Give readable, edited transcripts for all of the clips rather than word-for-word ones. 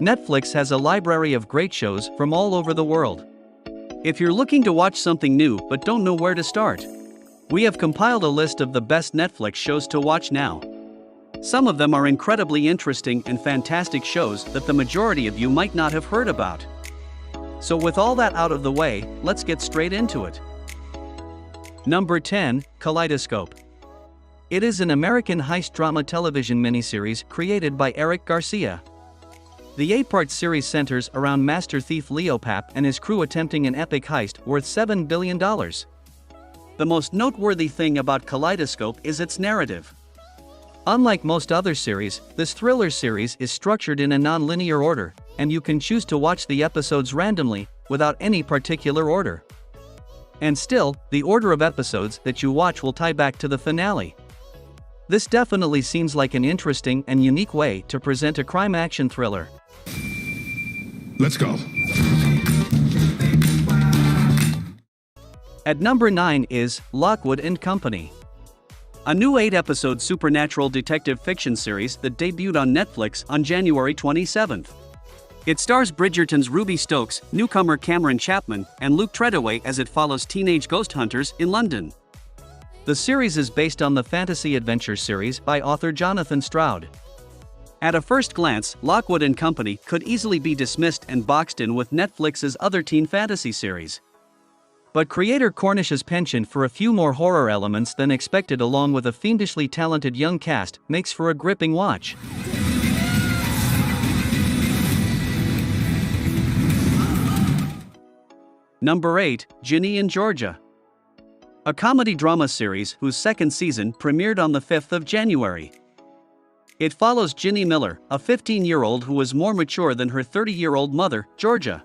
Netflix has a library of great shows from all over the world. If you're looking to watch something new but don't know where to start, we have compiled a list of the best Netflix shows to watch now. Some of them are incredibly interesting and fantastic shows that the majority of you might not have heard about. So with all that out of the way, let's get straight into it. Number 10, Kaleidoscope. It is an American heist drama television miniseries created by Eric Garcia. The 8-part series centers around master thief Leo Papp and his crew attempting an epic heist worth $7 billion. The most noteworthy thing about Kaleidoscope is its narrative. Unlike most other series, this thriller series is structured in a non-linear order, and you can choose to watch the episodes randomly, without any particular order. And still, the order of episodes that you watch will tie back to the finale. This definitely seems like an interesting and unique way to present a crime-action thriller. Let's go. At number 9 is Lockwood & Company. A new 8-episode supernatural detective fiction series that debuted on Netflix on January 27th. It stars Bridgerton's Ruby Stokes, newcomer Cameron Chapman, and Luke Treadaway as it follows teenage ghost hunters in London. The series is based on the fantasy adventure series by author Jonathan Stroud. At a first glance, Lockwood & Company could easily be dismissed and boxed in with Netflix's other teen fantasy series. But creator Cornish's penchant for a few more horror elements than expected along with a fiendishly talented young cast makes for a gripping watch. Number 8, Ginny and Georgia. A comedy drama series whose second season premiered on the 5th of January. It follows Ginny Miller, a 15-year-old who is more mature than her 30-year-old mother, Georgia.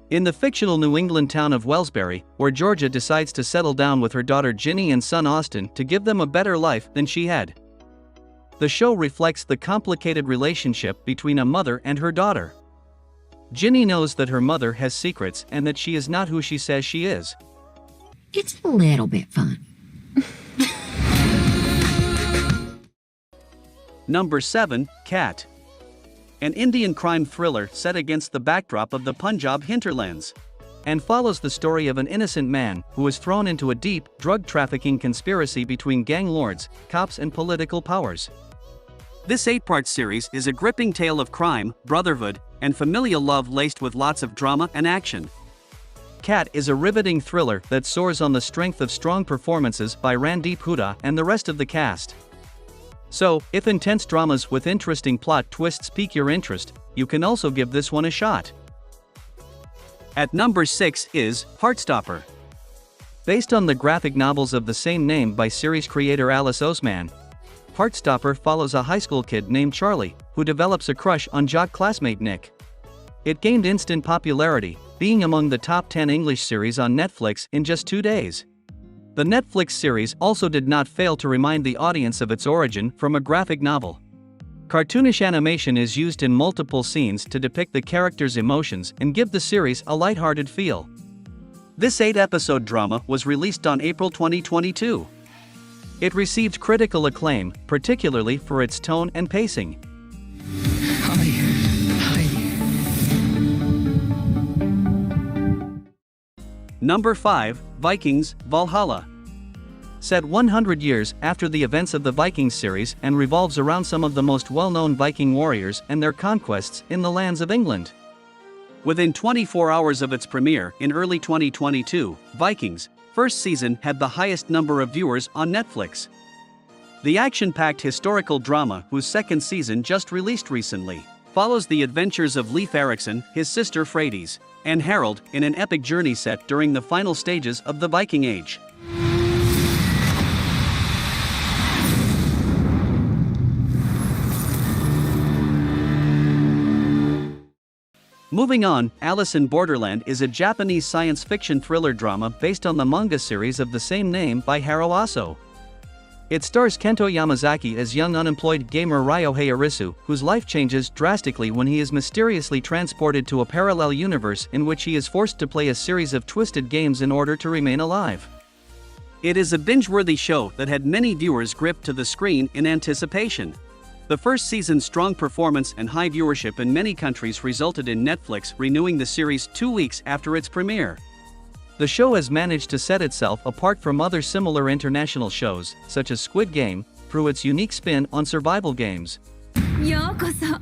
In the fictional New England town of Wellsbury, where Georgia decides to settle down with her daughter Ginny and son Austin to give them a better life than she had. The show reflects the complicated relationship between a mother and her daughter. Ginny knows that her mother has secrets and that she is not who she says she is. It's a little bit fun. Number 7, Cat. An Indian crime thriller set against the backdrop of the Punjab hinterlands, and follows the story of an innocent man who is thrown into a deep, drug trafficking conspiracy between gang lords, cops and political powers. This 8-part series is a gripping tale of crime, brotherhood, and familial love laced with lots of drama and action. Cat is a riveting thriller that soars on the strength of strong performances by Randeep Hooda and the rest of the cast. So, if intense dramas with interesting plot twists pique your interest, you can also give this one a shot. At number 6 is Heartstopper. Based on the graphic novels of the same name by series creator Alice Oseman, Heartstopper follows a high school kid named Charlie, who develops a crush on jock classmate Nick. It gained instant popularity, being among the top 10 English series on Netflix in just 2 days. The Netflix series also did not fail to remind the audience of its origin from a graphic novel. Cartoonish animation is used in multiple scenes to depict the characters' emotions and give the series a lighthearted feel. This 8-episode drama was released on April 2022. It received critical acclaim, particularly for its tone and pacing. Number 5, Vikings, Valhalla. Set 100 years after the events of the Vikings series and revolves around some of the most well-known Viking warriors and their conquests in the lands of England. Within 24 hours of its premiere in early 2022, Vikings' first season had the highest number of viewers on Netflix. The action-packed historical drama, whose second season just released recently, follows the adventures of Leif Erikson, his sister Freydis, and Harold in an epic journey set during the final stages of the Viking Age. Moving on, Alice in Borderland is a Japanese science fiction thriller drama based on the manga series of the same name by Haro Aso. It stars Kento Yamazaki as young unemployed gamer Ryohei Arisu, whose life changes drastically when he is mysteriously transported to a parallel universe in which he is forced to play a series of twisted games in order to remain alive. It is a binge-worthy show that had many viewers gripped to the screen in anticipation. The first season's strong performance and high viewership in many countries resulted in Netflix renewing the series 2 weeks after its premiere. The show has managed to set itself apart from other similar international shows, such as Squid Game, through its unique spin on survival games. ようこそ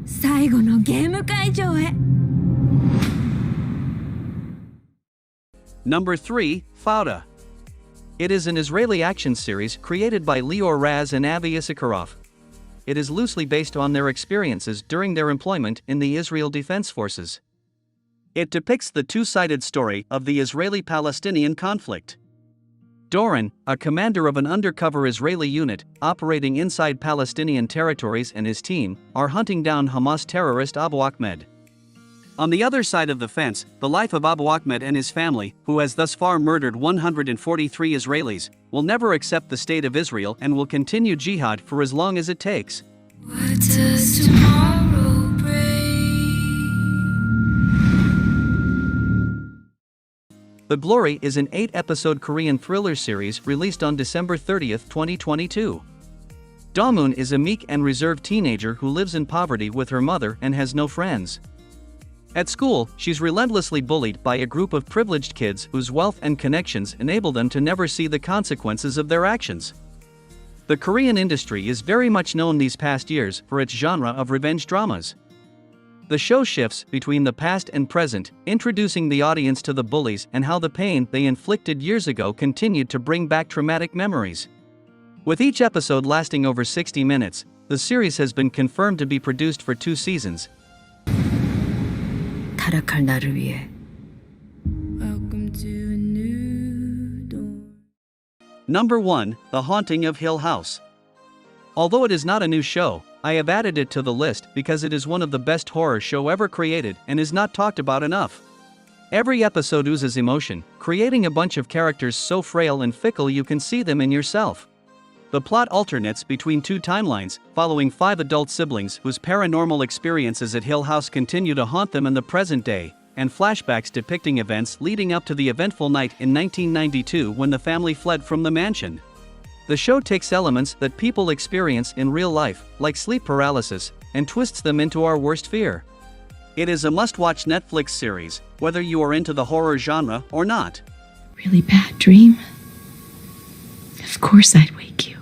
最後のゲーム会場へ。 Number 3, Fauda. It is an Israeli action series created by Lior Raz and Avi Issacharoff. It is loosely based on their experiences during their employment in the Israel Defense Forces. It depicts the two-sided story of the Israeli-Palestinian conflict. Doron, a commander of an undercover Israeli unit operating inside Palestinian territories, and his team are hunting down Hamas terrorist Abu Ahmed. On the other side of the fence, the life of Abu Ahmed and his family, who has thus far murdered 143 Israelis, will never accept the state of Israel and will continue jihad for as long as it takes. What does tomorrow bring? The Glory is an 8-episode Korean thriller series released on December 30, 2022. Daemun is a meek and reserved teenager who lives in poverty with her mother and has no friends. At school, she's relentlessly bullied by a group of privileged kids whose wealth and connections enable them to never see the consequences of their actions. The Korean industry is very much known these past years for its genre of revenge dramas. The show shifts between the past and present, introducing the audience to the bullies and how the pain they inflicted years ago continued to bring back traumatic memories. With each episode lasting over 60 minutes, the series has been confirmed to be produced for 2 seasons. 타락할 나를 위해. Welcome to a new dawn. Number 1, The Haunting of Hill House. Although it is not a new show, I have added it to the list because it is one of the best horror show ever created and is not talked about enough. Every episode oozes emotion, creating a bunch of characters so frail and fickle you can see them in yourself. The plot alternates between 2 timelines, following 5 adult siblings whose paranormal experiences at Hill House continue to haunt them in the present day, and flashbacks depicting events leading up to the eventful night in 1992 when the family fled from the mansion. The show takes elements that people experience in real life, like sleep paralysis, and twists them into our worst fear. It is a must-watch Netflix series, whether you are into the horror genre or not. Really bad dream? Of course I'd wake you.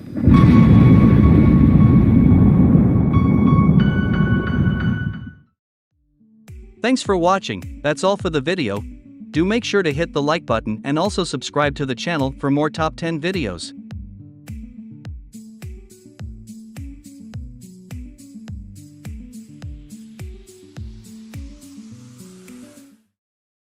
Thanks for watching. That's all for the video. Do make sure to hit the like button and also subscribe to the channel for more top 10 videos.